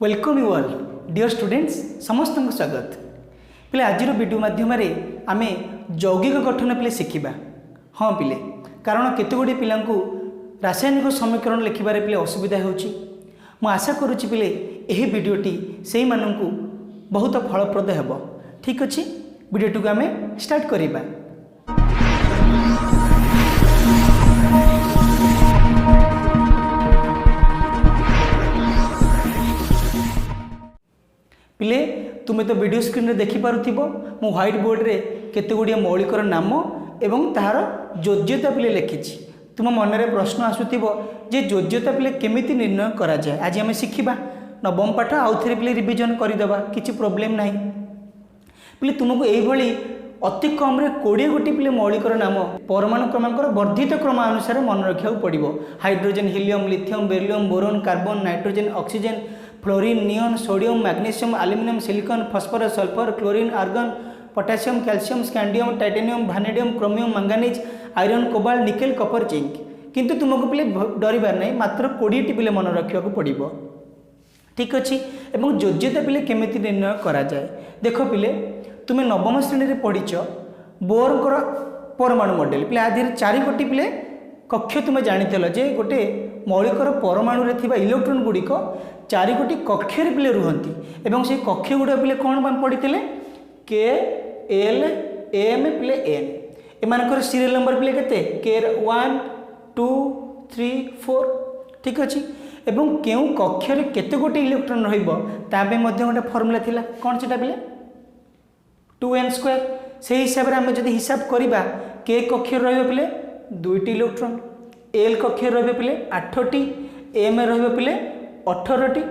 Welcome you all dear students समस्त स्वागत पिले आज वीडियो माध्यम आम यौगिक गठन पिले शिखा। हाँ पिले कारण केते गुड़े पिला रासायनिक समीकरण लिखार पिले असुविधा होची। मु आशा करुच्ची पिले यही वीडियोटी से मानू बहुत फलप्रद हेब। ठीक अच्छे वीडियोटी को आम स्टार्ट करिबा। पिले तुम्हें तो वीडियो स्क्रीन रे देखि पारुथिबो मु व्हाइट बोर्ड रे केते गुड़िया मौलिकर नाम एवं तार योज्यता पिले लिखिछि। तुम मन में प्रश्न आसुथिबो जे योज्यता पिले केमिति निर्णय करा जाय। आज आम शिखिबा नवम पाठ आउ थे पिले रिविजन करदेबा किछि प्रोब्लेम नाही। पिले तुमको एइभली अति कम रे 20 गोटी पिले मौलिकर नाम परमाणु क्रमांकर वर्धित क्रम अनुसार मन रखा पड़ो। Hydrogen helium lithium beryllium boron carbon nitrogen oxygen fluorine neon sodium magnesium aluminium silicon phosphorus sulphur chlorine argon potassium calcium scandium titanium vanadium chromium manganese iron cobalt nickel copper zinc. किंतु तुमको पिले डरबार नहीं मात्र 20 टी पिले मन रखा पड़ो। ठीक अच्छे एवं योज्यता पिले केमिति निर्णय करा जाए। देख पिले तुम्हें नवम श्रेणी में पढ़ीच बोरकर परमाणु मॉडल पिले आधे 4 गोटी पिले कक्ष तुम्हें जानी जे गोटे मौलिकर परमाणु रे थिबा इलेक्ट्रॉन गुड़िक 4 गोटी कक्ष पिले रुहंती एवं से कक्ष गुड़ा पिले कौन पढ़ी के एल एम पिले एन एमानकर सीरियल नंबर पिले केते के 1 2 3 4। ठीक अच्छे एवं केउ कक्ष रे केते गोटी इलेक्ट्रॉन रहिबो ताबे मध्ये गोटे फार्मूला थिला कोन सेटा पिले 2n² से हिसाब रे हम जदि हिसाब करिबा के कक्ष रहिबो पिले 2टी इलेक्ट्रॉन एल कक्ष रहिबो पिले 8टी एम रहिबो पिले 18टी।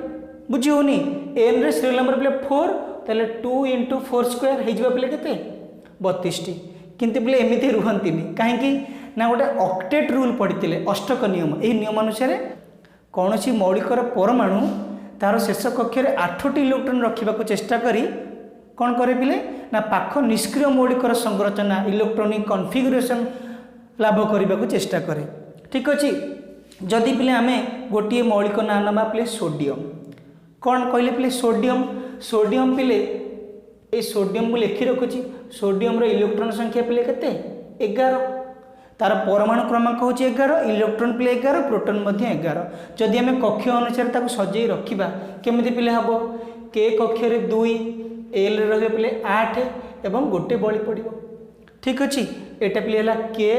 बुझी होनी एन रे सीरियल नंबर पिले 4 ताले 2 × 4² हे जिबा पिले केते 32टी। किंतु पिले एमिति रुहंतिनी काहेकि ना गोटे ऑक्टेट रूल पढ़ी अष्टक नियम। एही नियम अनुसार कौनसी मौलिकर परमाणु तार शेष कक्ष रे 8टी इलेक्ट्रॉन रखा चेष्टा करी कौन करे पिले ना पाख निष्क्रिय मौलिकर संरचना इलेक्ट्रॉनिक कॉन्फ़िगरेशन लाभ करने को चेष्टा करे। ठीक अच्छे जदि पिले आम गोटे मौलिक ना ना पिले सोडियम कौन कहले पिले सोडियम सोडियम पिले ए सोडियम को लिखि रखुची सोडियम रो इलेक्ट्रॉन संख्या पिले केते 11 तार परमाणु क्रमांक हूँ 11 इलेक्ट्रॉन पिले 11 प्रोटॉन मध्य 11। जदि आम कक्ष अनुसार ताको सजई रखिबा केमिति पिले हबो के कक्ष रे 2 एल रे पिले 8 एवं गोटे बळी पड़िबो। ठीक अच्छे एटा पिले हला के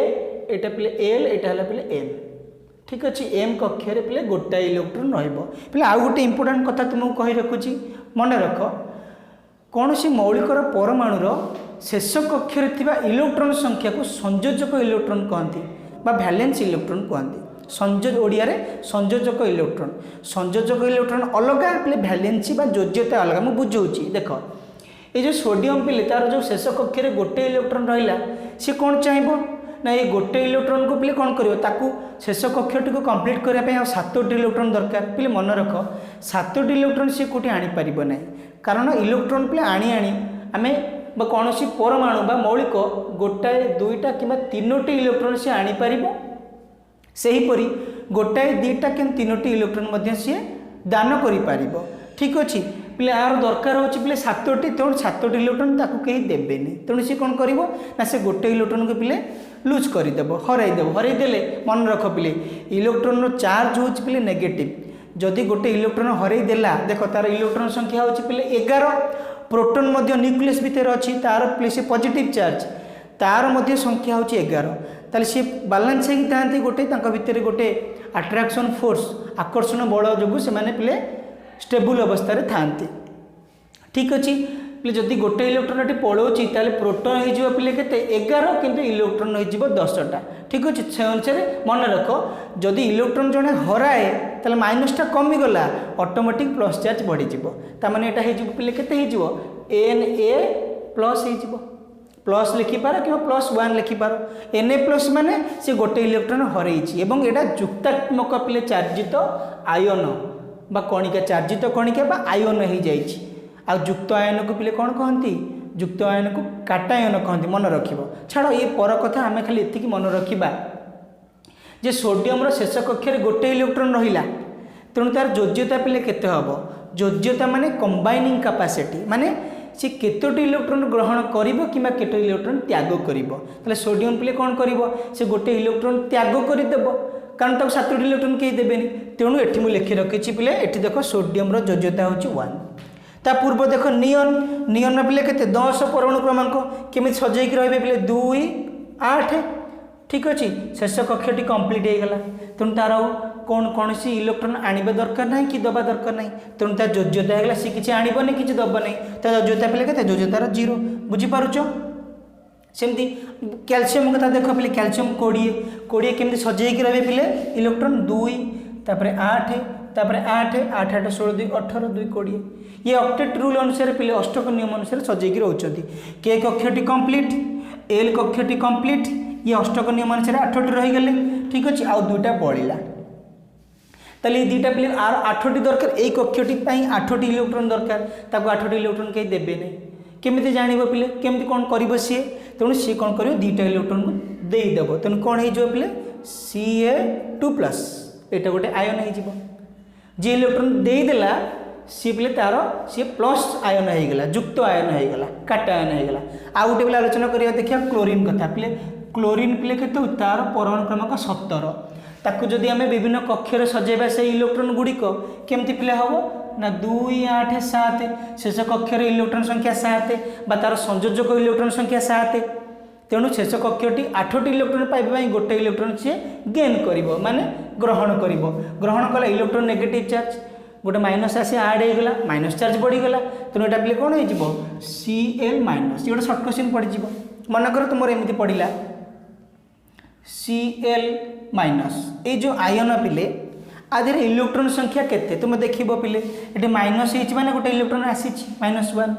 एटा पिले एल एटा हला पिले एम। ठीक अच्छे एम कक्ष रे पिले गोटा इलेक्ट्रॉन रहिबो। पिले आ गोटे इंपोर्टेंट कथा तुमको कहि रखुची मन रख कौन सी मौलिकर परमाणुर शेष कक्ष रे थिबा इलेक्ट्रॉन संख्या को संयोजक इलेक्ट्रॉन कहती बा वैलेंस इलेक्ट्रॉन कहती। संयोज ओडिया रे संयोजक इलेक्ट्रॉन अलग पिले वैलेंसी बा योज्यता अलग। मु बुझौची देख ये जो सोडियम पिले तार जो शेष कक्ष रे गोटे इलेक्ट्रॉन रहिला सी कौन चाहिए ना ये गोटे इलेक्ट्रॉन को पिले कौन करियो ताकू शेष कक्षटी को कंप्लीट करने पे 7टी इलेक्ट्रॉन दरकार। पिले मन रख 7टी इलेक्ट्रॉन सी कोठी आनी परिबो नै कारण इलेक्ट्रॉन पिले आनी आमे बा कौन सी परमाणु बा मौलिक गोटाए 2टा किंबा 3टी इलेक्ट्रॉन से आनी परिबो। सेही परी गोटाए 2टा कि 3टी इलेक्ट्रॉन मध्य सी दान करि परिबो। ठीक अच्छे पिले यार दरकार होची पिले 7टी तेणु 7टी इलेक्ट्रॉन ताकू कहीं देबेनी तेणु सी कौन करिवो ना से गोटे इलेक्ट्रॉन को पिले लूज करदेव हरईदेले। मन रख पिले इलेक्ट्रॉन रो चार्ज हो पिले नेगेटिव जदि गोटे इलेक्ट्रॉन हरईदेला देख तार इलेक्ट्रॉन संख्या हो पिले 11 प्रोटॉन मध्य न्यूक्लियस भितर अच्छी तार पिले से पॉजिटिव चार्ज तार मध्य संख्या हो 11 ताले सी बैलेंस होगी था गोटे भितर गोटे अट्रैक्शन फोर्स आकर्षण बल जो से माने पिले स्टेबल अवस्था रे थांती। ठीक अच्छे पिले जदि गोटे इलेक्ट्रॉन पलाऊँगी ताले प्रोटॉन हो पिले केते 11 किंतु इलेक्ट्रॉन हो 10टा। ठीक अच्छे से अनुसार मन रख जदि इलेक्ट्रॉन जड़े हराए ताले माइनसटा कमिगला ऑटोमेटिक प्लस चार्ज बढ़ीज ताने यहाँ पिले केते Na प्लस हो प्लस लिखिपार कि +1 लिखिपार Na+ माने से गोटे इलेक्ट्रॉन हरई एवं यहाँ युक्तात्मक पिले चार्जित आयन बा कणिका चार्जित कणिका बा आयन हो जाइए। आ युक्त आयन को पिले कौन कहती युक्त आयन को काटायन कहती। मन रखिबो छाड़ ये पर कथा आम खाली एतिकी मन रखिबा जे सोडियम रो शेष कक्ष रे गोटे इलेक्ट्रॉन रहिला तेणु तार योज्यता पिले केते हबो योज्यता माने कंबाइनिंग कैपेसिटी माने सी केतोटी इलेक्ट्रॉन ग्रहण करिवो किबा केतो इलेक्ट्रॉन त्याग करिवो तले सोडियम पिले कोन करिवो से गोटे इलेक्ट्रॉन त्याग करि देबो कारण तक 7टी इलेक्ट्रॉन के देबेनी तेणु एठी मु लिखि रखिछि पिले एठी देखो सोडियम रो योज्यता होछि 1 ता पूर्व देखो नियन नियन पिले केते 10 परमाणु क्रमांक केमिति सजै कि रहबे पिले 2 8 ठीक अछि शेष कक्षटी कंप्लीट हे गला तेणु तार कौन कौन सी इलेक्ट्रॉन आनिबे दरकार नहीं कि दबा दरकार नहीं तेणु तार योज्यता हेगला सी किछि आनिबो नहीं किछि दबो नहीं ता योज्यता पिले केते योज्यता 0 बुझी पारुचो सेमती कैल्शियम कथा देखो पिले कैल्शियम 20 केमती सजै कि रहबे पिले इलेक्ट्रॉन 2 तापर 8 तापर 8 8 8 16 2 18 2 20 ये ऑक्टेट रूल अनुसार पिले अष्टक नियम अनुसार सजै कि रहउचंती के कक्षटी कंप्लीट एल कक्षटी कंप्लीट ये अष्टक नियम अनुसार 8टी रही गले ठीक अछि आ दुटा बळिला तले ये दुटा पिले आर 8टी दरकार ए कक्षटी पई 8टी इलेक्ट्रॉन दरकार ताको 8टी इलेक्ट्रॉन के देबे नै केमिति जानिबो पिले केमिति कोन करिवो सी तेणु सी कोन करिवो दुटा इलेक्ट्रॉन को देई देबो तेणु कोन हे जो पिले Ca2+ एटा गोटे आयन हे जिवो जे इलेक्ट्रॉन देई देला सी पिले तार सी प्लस आयन हे गेला युक्त आयन हे गेला काटा आयन हे गेला आ गोटे पिले आलोचना करिया देखिया क्लोरीन कथा पिले क्लोरीन पिले केते तार परमाणु क्रमांक 17 ताकू जदि आमे विभिन्न कक्षर सजेबा से इलेक्ट्रॉन गुडी को केमति पिले हबो ना 2 8 7 शेष कक्षर इलेक्ट्रॉन संख्या 7 बा तार संयोजक इलेक्ट्रॉन संख्या 7 तेणु शेष कक्षटी 8टी इलेक्ट्रॉन पाइबा गोटे इलेक्ट्रॉन से गेन करिवो माने ग्रहण करिवो ग्रहण कला इलेक्ट्रॉन नेगेटिव चार्ज गोटे माइनस आसी ऐड हो गला माइनस चार्ज बढ़ी गला तेणु एटा पिले कोन हो Cl माइनस ये गोटे शॉर्ट क्वेश्चन पड़ी जिवो मन कर तुमर एमिति पड़िला Cl माइनस ये जो आयन पिले आधे इलेक्ट्रॉन संख्या केते तुम देखिबो पिले एटे माइनस हिच माने गोटे इलेक्ट्रॉन आसीची -1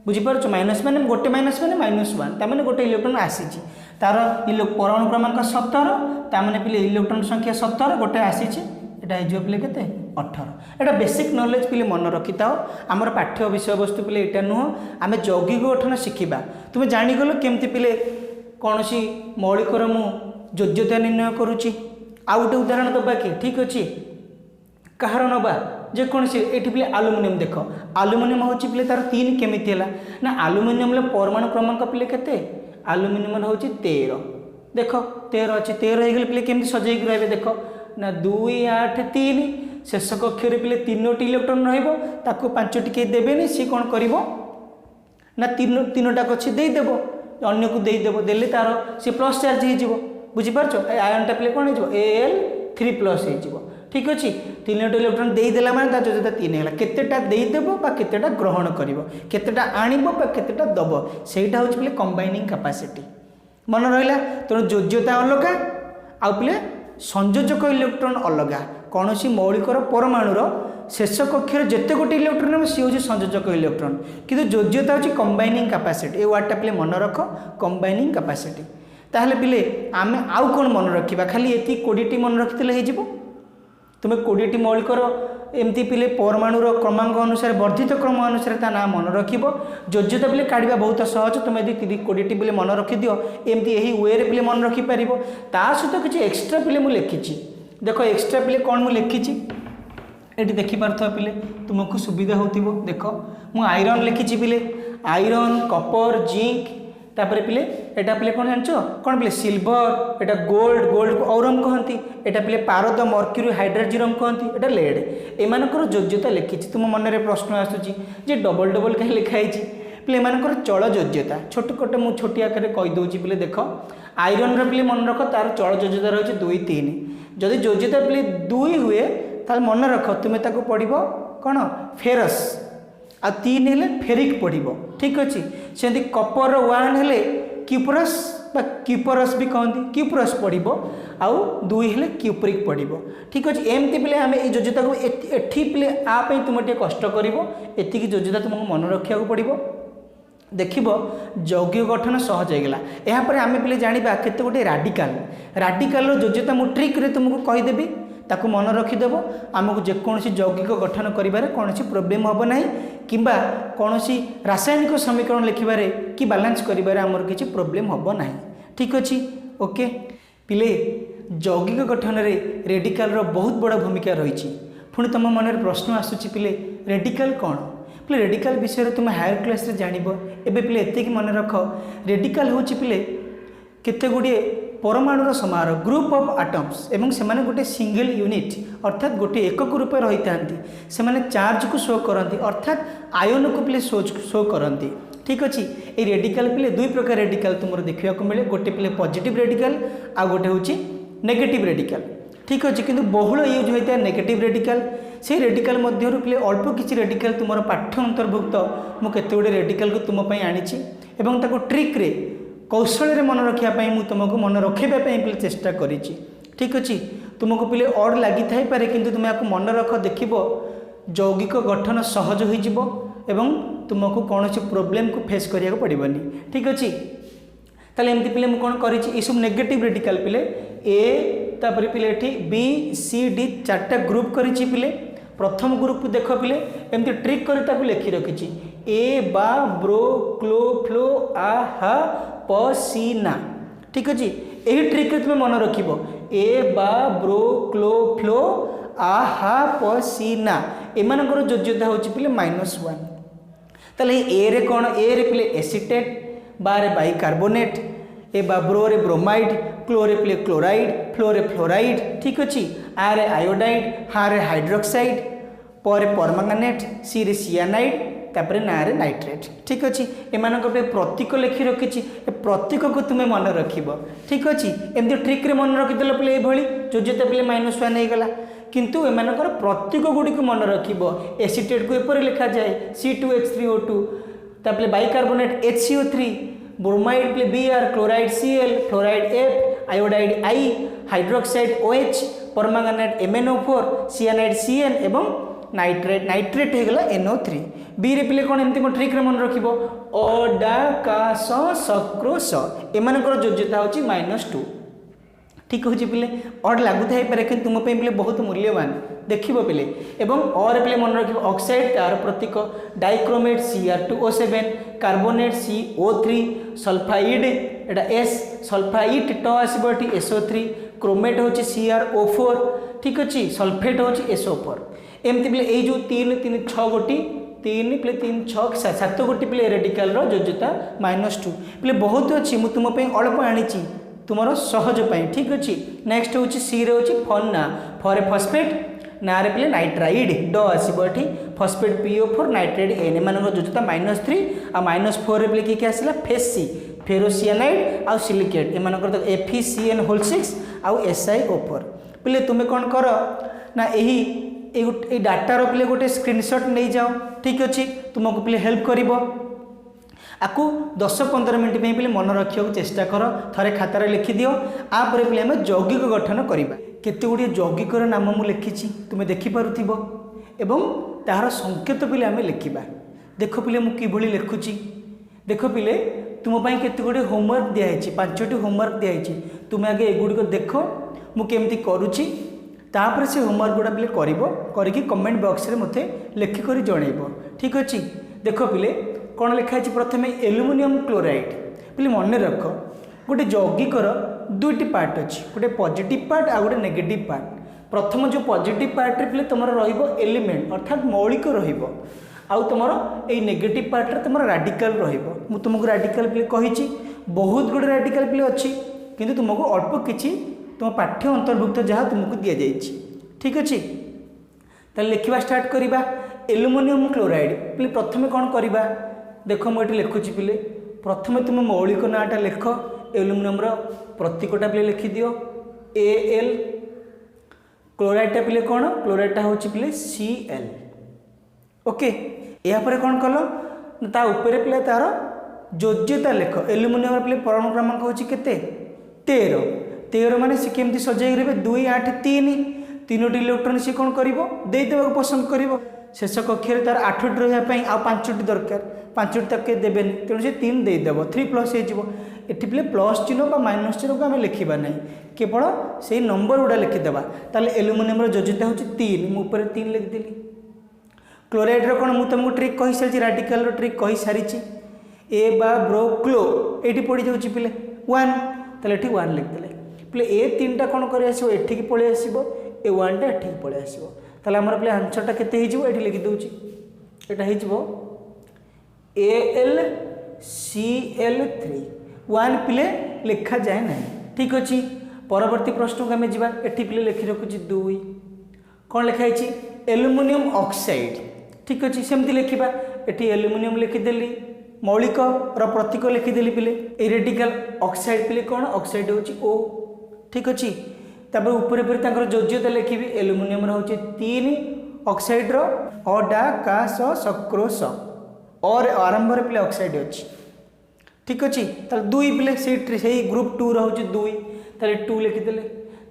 बुझी परछ माइनस माने गोटे माइनस माने -1 ता माने गोटे इलेक्ट्रॉन आसीची तार परमाणु क्रमांक 17 ता माने पिले इलेक्ट्रॉन संख्या 17 गोटे आसीची एटा हे जो पिले केते 18 एटा बेसिक नॉलेज पिले मन रखिताओ हमर पाठ्य विषय वस्तु पिले एटा नुह आमे यौगिक गठन शिखिबा तुमे जानि गलो केमति पिले कोनसी मौलिकर मु योग्यता निर्णय करुची आ गोटे उदाहरण दबा कि ठीक अछि कहार नबा जे कौन से एठी पिले एल्युमिनियम देख एल्युमिनियम होची पिले तार 3 केमिति हला ना एल्युमिनियम ले परमाणु क्रमांक पिले केते एल्युमिनियम होची 13 देख 13 अछि 13 हे गेल पिले केमिति सजै कि रहबे देख ना 2 8 3 शेष कक्षरे पिले 3टी इलेक्ट्रॉन रहइबो ताको 5टी के देबेनी सी कोन करिवो ना 3टा कछि देई देबो अन्य को देई देबो देले तार सी प्लस चार्ज हे जिवो बुझी परछो आयन टा पिले कोन हे जिवो Al3+ हे जिवो ठीक अछि 3टी इलेक्ट्रॉन देई देला माने ता जोता 3 हैला केतेटा देई देबो बा केतेटा ग्रहण करिवो केतेटा आनिबो बा केतेटा दबो सेटा होछि पिले कंबाइनिंग कैपेसिटी मन रहिला तेणु योज्यता अलगा आ पिले संयोजक इलेक्ट्रॉन अलगा कौनसी मौलिकर परमाणुर शेष कक्षर जेते गोटे इलेक्ट्रॉन सी हूँ संयोजक इलेक्ट्रॉन किंतु योज्यता हूँ कंबाइनिंग कैपेसिटी ये वार्डटा पिले मन रख कंबाइनिंग कैपेसिटी ताहले पिले आमे आउ कौन मन रखा खाली ये 20टी मन रखिले हो तुम्हें 20टी मौलिकर एमती पिले परमाणुर क्रमांक अनुसार वर्धित क्रम अनुसार ता ना मन रखिबो योज्यता पिले काढ़ा बहुत सहज तुम यदि 20टी पिले मन रखिद एमती यही वे रे पिले मन रखिपर ता सहित किसी एक्सट्रा पिले मुझे लिखी देख एक्सट्रा पिले कौन मुझे लिखी ये देखिपार पिले तुमको सुविधा हो देख मु आयरन लिखी पिले आयरन कपर जिंक तापर पिले एटा पिले कौन जान कौन पिले सिल्वर एटा गोल्ड गोल्ड को औरम कहती एटा पिले पारद मर्क्यूरी हाइड्रोजिरम कहती एटा लेड एमानकर योज्यता लिखी तुम मन में प्रश्न आसूची जे डबल डबल कहीं लिखाई पिले एमानकर चल योज्यता छोट कोटे मु छोटी आकार कहीदे पिले देख आयरन पिले मन रख तार चल योज्यता रही 2 3 जदि योज्यता पिले 2 हुए ताल मन रख तुम्हें ताको पढ़िबो कौन फेरस आ 3 हेले फेरिक पढ़िबो ठीक अच्छे सेमती कपर 1 हेले क्यूपरस बा क्यूपरस भी कहती क्यूपरस पढ़िबो आउ 2 हेले क्यूपरिक पढ़िबो ठीक अच्छे एमती पिले आम ये योज्यता को एठी पिले आप तुम टे कष्ट करिवो एतिकी योज्यता तुमको मन रखा पड़िबो देखिबो यौगिक गठन सहज होगला यापर आम पिले जाना केते गोटे राडिकाल योज्यता मु ट्रिक रे तुमको कहीदेवी ताकू मन रखिदेव आमको जेकोसी यौगिक गठन करिबारे कौनसी प्रोब्लेम हम ना कि कौन रासायनिक समीकरण लिखिबारे कि बैलेंस करिबारे आमर किसी प्रोब्लेम हम ना ठीक अच्छे ओके पिले यौगिक गठन रे रेडिकल रो बहुत बड़ा भूमिका रही पुणी तुम मन प्रश्न आसूची पिले रेडिकल कौन पिले रेडिकल विषय तुम हायर क्लास रे जानिबो एबे पिले एते मन रख रेडिकल होची पिले केते गुडी परमाणुर समारोह ग्रुप ऑफ एटम्स एवं से गोटे सिंगल यूनिट अर्थात गोटे एकक रूप रही था से चार्ज को शो करती अर्थात आयन को पिले शो करती ठीक अच्छे ये रेडिकल पिले दुई प्रकार रेडिकल तुम देखा मिले गोटे पिले पॉजिटिव रेडिकल आ गोटे हूँ नेगेटिव रेडिकल ठीक अच्छे किंतु बहुल यूज होता है नेगेटिव रेडिकल से रेडिकल मध्य पिले अल्प किसी रेडिकल तुम पाठ्य अंतर्भुक्त मुझे गुड़े रेडिकल को तुम आनी ट्रिक रे कौशल मन रखापी मुझे तुमको मन रखापी चेष्टा करी ठीक अच्छे तुमको पिले अड लगी थाईपे कि तुम आपको मन रख देख यौगिक गठन सहज हो तुमको कौन प्रोब्लेम को फेस करिया पड़ोनी ठीक अच्छे ताले एमती पिले मुझे कौन करी सब नेगेटिव रेडिकल पिले ए तापर पिले ये बी सी डी चार्टा ग्रुप करी पिले प्रथम ग्रुप को देख पिले एमती ट्रिक कर लिखि रखी ए बा ब्रो क्लो फ्लो आ हा प सी ना ठीक अच्छे यही ट्रिक तुम मन रख ए बा ब्रो क्लो फ्लो आ हा प सी ना एमानकर योज्यता हूँ पिले -1 ताले ए रे कौन ए रे पिले एसीटेट बा रे बाइकार्बोनेट ए बा ब्रो रे ब्रोमाइड क्लो रे पिले क्लोराइड फ्लो रे फ्लोराइड ठीक अच्छे आ रे आयोडाइड हा रे हाइड्रोक्साइड प रे परमांगानेट सी रे सियानाइड तापर ना रे नाइट्रेट ठीक अच्छे एमान प्रतीक लिखि रखी प्रतीक को तुम्हें मन रख ठीक अच्छे एमती ट्रिक रे मन रखिदेल पिले योज्यता पिले -1 हो गला किंतु एमानकर प्रतीक गुड़ी को मन रख एसीटेट को एपर लिखा जाए C2H3O2 तापर बाइकार्बोनेट HCO3 ब्रोमाइड पिले Br chloride Cl fluoride F iodide I hydroxide OH परमांगानेट MnO4 cyanide Cn एवं नाइट्रेट नाइट्रेट हो गला NO3 बी रे पिले कौन एमती ट्रिक रे मन रख अडा का सक्रोश एमानकर योज्यता हूँ -2 ठीक हो पिले अड लगुत पारे कि तुम पिले बहुत मूल्यवान देख पिले एवं और पिले मन रख ऑक्साइड तार प्रतीक dichromate Cr2O7 carbonate CO3 sulphide एटा S सल्फाइट ट आसो SO3 क्रोमेट हूँ CrO4 ठीक अच्छे सल्फेट हूँ SO4 एमती पिले ये जो 3 3 6 गोटी 3 पिले 3 6 7 गोटी पिले रेडिकल योज्यता -2 पिले बहुत अच्छी मुझे तुम अल्प आनी तुम सहज पाई ठीक अच्छे नेक्स्ट हूँ सी रे हूँ फन्ना फॉर फॉस्फेट ना रे पिले नाइट्राइड ड आसो ये फॉस्फेट PO4 नाइट्राइड N एम योज्यता -3 आ -4 रे पिले किए आसला फेसी फेरोसियानाइड आ सिलिकेट एम FeCN6 आउ SiO4 पिले तुम्हें कौन कर ना यही डाटार पिले गोटे स्क्रीनशॉट नहीं जाओ ठीक अच्छे तुमको पिले हेल्प कर आपको 10-15 मिनट पे पिले मन रखा चेष्टा कर थे खातार लिखिदि आपर पिले आम यौगिक गठन करवा केते गुड़िए यौगिकर नाम मुझे लिखी तुम्हें देखिपुव एवं तार संकेत पिले आम लिखा देख पिले मुझे लिखुची देख पिले तुम केते गुड़िए होमवर्क दिखाई 5टी होमवर्क दिखाई तुम्हें आगे एगुड़िक देख मुझे करुच्ची तापर से होमवर्क गुड़ा पिले करके कमेंट बॉक्स रे मते लिखिक जनइब ठीक अच्छे देख पिले कौन लिखाई प्रथम एल्युमिनियम क्लोराइड पिले मन रख गोटे यौगिकर दुईटी पार्ट अच्छी गोटे पॉजिटिव पार्ट आ गोटे नेगेटिव पार्ट प्रथम जो पॉजिटिव पार्ट रे पिले तुम एलिमेंट अर्थात मौलिक आउ तुम ये नेगेटिव पार्ट रे तुम राडिकल रु तुमको राडिकल पिले कही बहुत गुड़े राडिकल पिले अच्छी किंतु तुमको अल्प किछि तुम पाठ्य अंतर्भुक्त जहाँ तुमको दि जाइए ठीक अच्छे ताले लिखा स्टार्ट करवा एल्युमिनियम क्लोराइड पिले प्रथम कौन करवा देख मुझे लिखुची पिले प्रथम तुम मौलिक नाटा लिख एल्युमिनियम प्रतीकटा पिले लिखिदि Al क्लोराइडटा पिले कौन क्लोराइडटा हूँ पिले Cl ओके यापर कौन कल ता उपरे पिले तार योज्यता लिख एल्युमिनियम पिले परमाणु क्रमांक हूँ केते 13 माने सी केमती सजाई रहे 2 8 3 3टी इलेक्ट्रॉन सी कौन करदेवा पसंद कर शेष कक्षे तार 8टी रही आ 5टी दरकार 5टी तक देवेनि तेणु से 3 देदेव 3+ होती पिले प्लस चिन्ह बा माइनस चिन्ह को आम लिखा ना केवल से नंबर गुड़ा लिखिदेवा ताले एल्युमिनियम योज्यता हूँ 3 मुझे 3 लिखिदेली क्लोराइड कौन मुझे तुमको ट्रिक कही सारी राडिकल ट्रिक कही सारी ए बा ब्रो क्लो ये पड़ जाऊँगी पिले 1 ताले 1 लिखिदेले पिले ए 3टा कौन कर एठिक पलि आसो ए 1टा एठिक पलि आसो ताले हमर पिले आंसरटा केते हे जिवो एठी लिखि दउची एटा हे जिवो AlCl3 1 पिले लिखा जाए ना ठीक अच्छी परवर्ती प्रश्न को आम जा एटी पिले लिखि रखुची 2 कौन लिखाई एल्युमिनियम ऑक्साइड ठीक अच्छे सेमती लिखा एटी एल्युमिनियम लिखिदेली मौलिक प्रतीक लिखिदेली पिले इरेडिकल ऑक्साइड पिले कौन ऑक्साइड होची O ठीक अच्छी तापर ऊपर योज्यता लिखी एल्युमिनियम होची 3 ऑक्साइड अडा का सक्रोश और आरंभ पिले ऑक्साइड अच्छी ठीक अच्छे ताले 2 पिले से ग्रुप 2 रोचे 2 ताले 2 लिखिदेले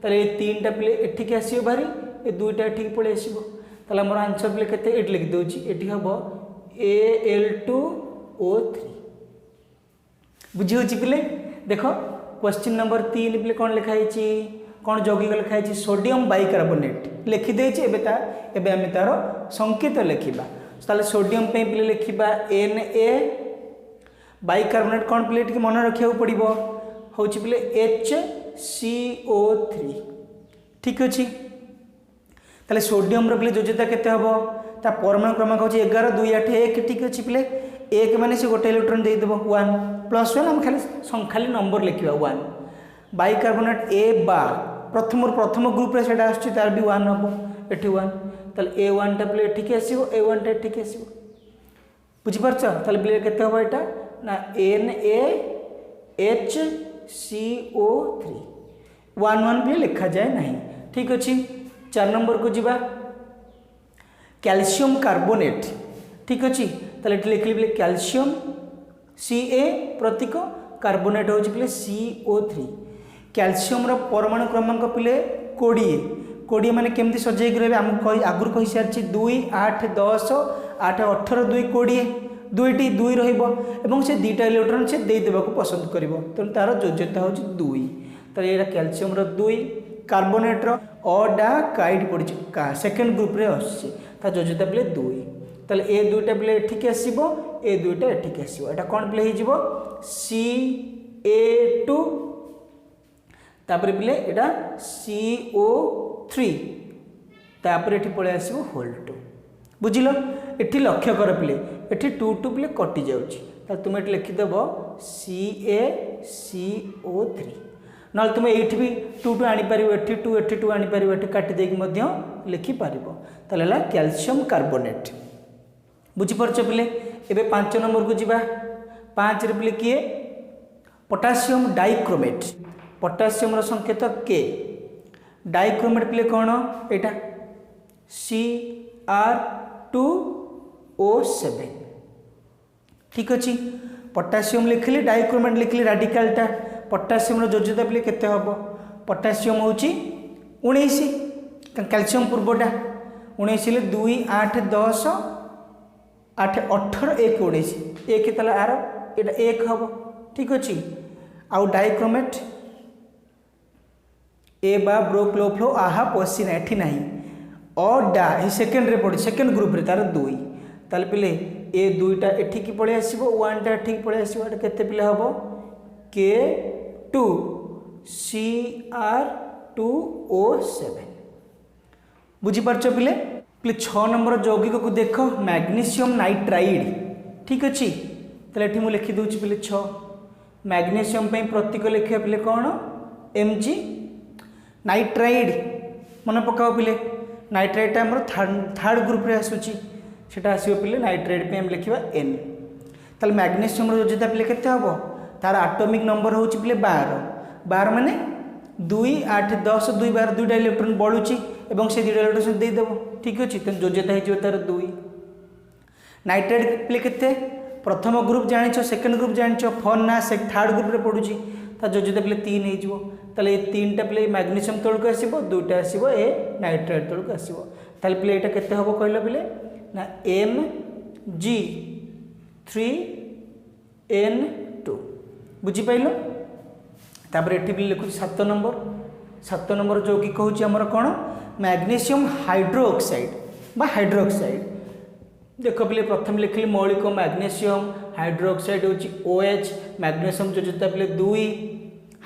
ताले 3टा पिले एठिक आसो भारी ए 2टा एठिक पड़े आसो ताले मोर आंसर पिले केते एट लिखि दउची एठी हबो Al2O3 बुझी होची पिले देखो क्वेश्चन नंबर 3 पिले कौन लिखाई कौन यौगिक लिखाई सोडियम बाइकार्बोनेट लिखि देछि एबे आम तार संकेत लिखा ताले सोडियम पे पिले लिखा Na बाइकार्बोनेट कौन पिले टी मन रखा पड़ो हूँ पिले HCO3 ठीक अच्छे ताले सोडियम पिले योज्यता केते हबो ता परमाणु क्रमांक होची 11 2 8 1 ठीक अच्छे पिले 1 माने से गोटे इलेक्ट्रॉन दे देबो 1 +1 हम खाली नंबर लिखिबा 1 बाइकार्बोनेट A बा प्रथम ग्रुप रे सेटा आछी तार भी 1 हबो एठी 1 ताले A1 टा पिले एठी के आसीबो A1 टा एठी के आसीबो बुझि परछ ताले पिले केते हबो एटा ना NaHCO3 1 भी लिखा जाए नहीं ठीक अच्छे 4 नंबर को जीवा कैल्शियम कार्बोनेट ठीक अच्छे ताले लिखली बोले कैल्शियम Ca प्रतीक कार्बोनेट हो CO3 कैल्शियम परमाणु क्रमांक पिले 20 माने केमती सजाई रहे आम आगुरी कही सारी 2 8 10 8 18 2 20 दुईटी 2 रही से 2टा इलेक्ट्रॉन से देदेवा पसंद कर तेणु तार योज्यता हूँ 2 तो यहाँ कैल्शियम 2 कार्बोनेट अडा काइड पड़ी सेकेंड ग्रुप रे आसी योज्यता पिले 2 ताले ए 2टा पिले एठिक आसो ए 2टा एठिक आसो यहाँ कौन पिले हो Ca2 तापर पिले यहाँ CO3 तापर ये पलि आसो होल 2 बुझिल एठी लक्ष्य कर पिले एठी 2 2 पिले कटि जाउची तुम ये लिखिदेव CaCO3 ना तुम ये भी 2 2 आनीपर एठी 2 आनीपर एठी काटी देकी लिखिपर ताला कैल्शियम कार्बोनेट बुझीपारछ पिले एबे 5 नंबर को जीवा 5 रे पिले किए पोटासियम डाइक्रोमेट पोटासियम संकेत K डाइक्रोमेट पिले कौन एटा Cr2O7 ठीक अच्छे पोटासियम लिखली डाइक्रोमेट लिखली राडिकालटा पोटासियम योज्यता पिले केते हबो पोटासियम होची 19 कैल्शियम पूर्वटा 19 2 8 10 8 18 1 19 1 ताला आर एटा 1 हबो ठीक अच्छे आउ डाइक्रोमेट ए बा ब्रोक्लोफ्लो आहा पसीना एठी नहीं अडा ये सेकेंड रे पड़ी सेकेंड ग्रुप रे तार 2 ताले पिले ए 2टा एठी की पळे आसीबो 1टा एठी की पळे आसीबो एटा केते पिले हबो K2 Cr2O7 बुझी परछ पिले 6 नंबर यौगिक को देख मैग्नीशियम नाइट्राइड ठीक अच्छे ताले एठी मु लिखि दूची पिले 6 मैग्नीशियम पे प्रतीक लिखिया पिले कौन Mg नाइट्राइड मन पकाओ पिले नाइट्राइड आम थर्ड ग्रुप रे आसूची सेटा आसीबो पिले नाइट्राइड पे हम लिखिबा N ताले मैग्नीशियम योज्यता पिले केते हबो तार एटॉमिक नंबर होची पिले 12 माने 2 8 10 2 12 2टा इलेक्ट्रॉन बळुची एवं से 2टा इलेक्ट्रॉन दे देबो ठीक अछि त योज्यता हे तार 2 नाइट्राइड पिले केते प्रथम ग्रुप जानिछ सेकंड ग्रुप जानिछ फोन ना से थर्ड ग्रुप रे पडुची ता योज्यता पिले 3 हे जिवो ताले 3टा पिले मैग्नीशियम तळको आसीबो 2टा आसीबो ए नाइट्राइड तळको आसीबो ताले पिले एटा केते हबो कहलो पिले ना Mg3N2 बुझी पाइलो तापर एठी पिले लिखु 7 नंबर यौगिक कहूची हमर कोन मैग्नीशियम हाइड्रोक्साइड बा हाइड्रोक्साइड देख पिले प्रथम लिखली मौलिक मैग्नीशियम हाइड्रोक्साइड होची OH मैग्नीशियम योज्यता पिले 2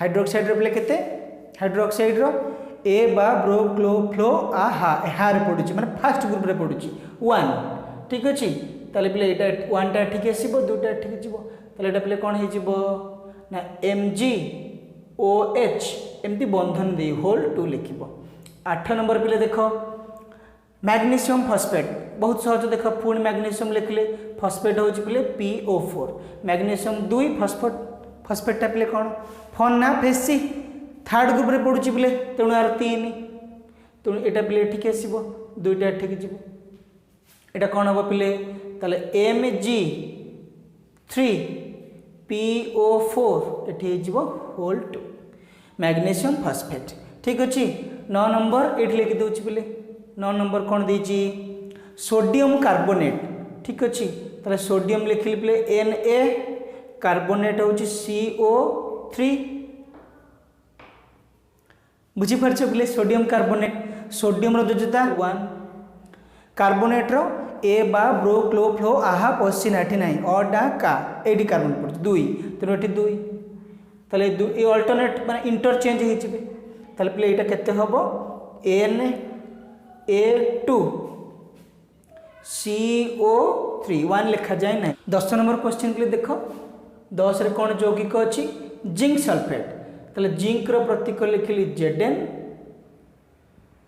हाइड्रोक्साइड रे पिले केते हाइड्रोक्साइड रो ए बा ब्रो क्लो फ्लो आ हा हार पड़ुची माने फास्ट ग्रुप रे पड़ुची 1 ठीक अछि ताले पिले एटा 1 टा ठीक आसीबो 2 टा ठीक जीवो ताले एटा पिले कोन हे जीवो ना mg oh एमती बंधन दे होल 2 लिखिबो 8 नंबर पिले देखो मैग्नीशियम फॉस्फेट बहुत सहज देख पुणी मैग्नीशियम लिखले फॉस्फेट होची पिले PO4 मैग्नीशियम 2 फॉस्फेट टा पिले कोन फोन ना फेसी थर्ड ग्रुप रे पडुची पिले तेणु यार 3 तेणु एटा पिले ठीक आसीबो 2 टा ठीक जीवो एटा कोन हो पिले ताले Mg3 PO4 एठी जीवो होल 2 मैग्नीशियम फॉस्फेट ठीक अछि 9 नंबर एठी लिखि दोछि पिले 9 नंबर कौन देछि सोडियम कार्बोनेट ठीक अछि ताले सोडियम लिखिले पिले Na कार्बोनेट होछि CO3 बुझी परछ पिले सोडियम कार्बोनेट सोडियम रो जोजता 1 कार्बोनेट रो ए बा ब्रो क्लो फ्लो आहा पसिन आठी नाही अडा का एडी कार्बन पड़ 2 तेनो एठी 2 ताले ए अल्टरनेट माने इंटरचेंज हिचिबे ताले पिले एटा केते हबो Na2 CO3 1 लिखा जाए ना 10 नंबर क्वेश्चन के लिए देखो 10 रे कौन यौगिक अच्छी जिंक सल्फेट ताले जिंक रो प्रतीक लिखिली Zn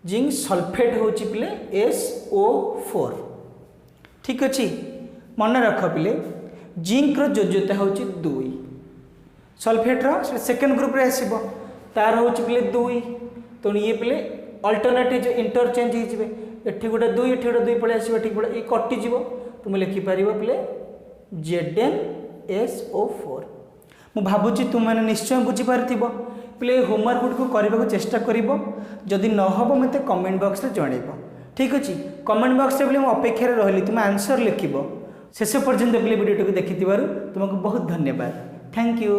जिंक सल्फेट होची पिले SO4 ठीक अछि मन रख पिले जिंक रो योज्यता होची 2 सल्फेट रो सेकंड ग्रुप रे आसीबो तार होची पिले 2 तो ये पिले अल्टरनेटिव जो इंटरचेंज हो एठी गोटे 2 एठी गोटे 2 पळे आसीबो ठीक गोटे ए कटि जीवो तुम लिखि परिबो पिले ZnSO4 मु भाबुची तुम माने निश्चय बुझी पारथिबो पिले होमवर्क गुड को करबा चेष्टा करिवो जदि न होबो मते कमेंट बॉक्स रे जणैबो ठीक अछि कमेंट बॉक्स रे पिले मु अपेक्षा रे रहली तुम आंसर लिखिबो शेष पर्यंत पिले वीडियो को देखिथिबारु तुमको बहुत धन्यवाद थैंक यू।